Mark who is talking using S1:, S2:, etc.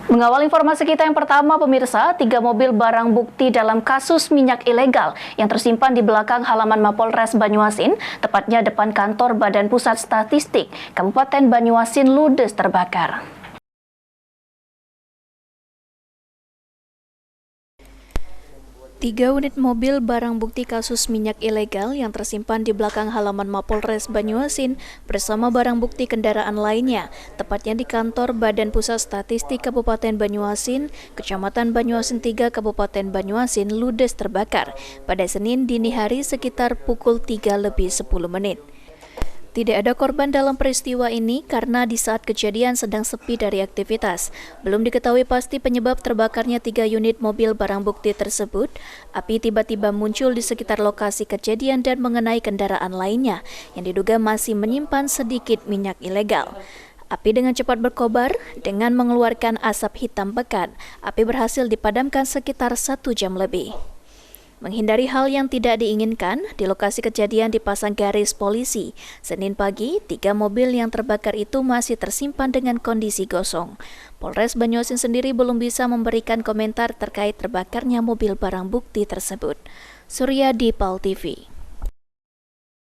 S1: Mengawal informasi kita yang pertama, pemirsa, 3 mobil barang bukti dalam kasus minyak ilegal yang tersimpan di belakang halaman Mapolres Banyuasin, tepatnya depan kantor Badan Pusat Statistik Kabupaten Banyuasin, ludes terbakar. 3 unit mobil barang bukti kasus minyak ilegal yang tersimpan di belakang halaman Mapolres Banyuasin bersama barang bukti kendaraan lainnya, tepatnya di kantor Badan Pusat Statistik Kabupaten Banyuasin, Kecamatan Banyuasin 3, Kabupaten Banyuasin, ludes terbakar pada Senin dini hari sekitar pukul 3:10. Tidak ada korban dalam peristiwa ini karena di saat kejadian sedang sepi dari aktivitas. Belum diketahui pasti penyebab terbakarnya 3 unit mobil barang bukti tersebut. Api tiba-tiba muncul di sekitar lokasi kejadian dan mengenai kendaraan lainnya yang diduga masih menyimpan sedikit minyak ilegal. Api dengan cepat berkobar dengan mengeluarkan asap hitam pekat. Api berhasil dipadamkan sekitar 1 jam lebih. Menghindari hal yang tidak diinginkan, di lokasi kejadian dipasang garis polisi. Senin pagi, 3 mobil yang terbakar itu masih tersimpan dengan kondisi gosong. Polres Banyuasin sendiri belum bisa memberikan komentar terkait terbakarnya mobil barang bukti tersebut. Surya di PAL TV.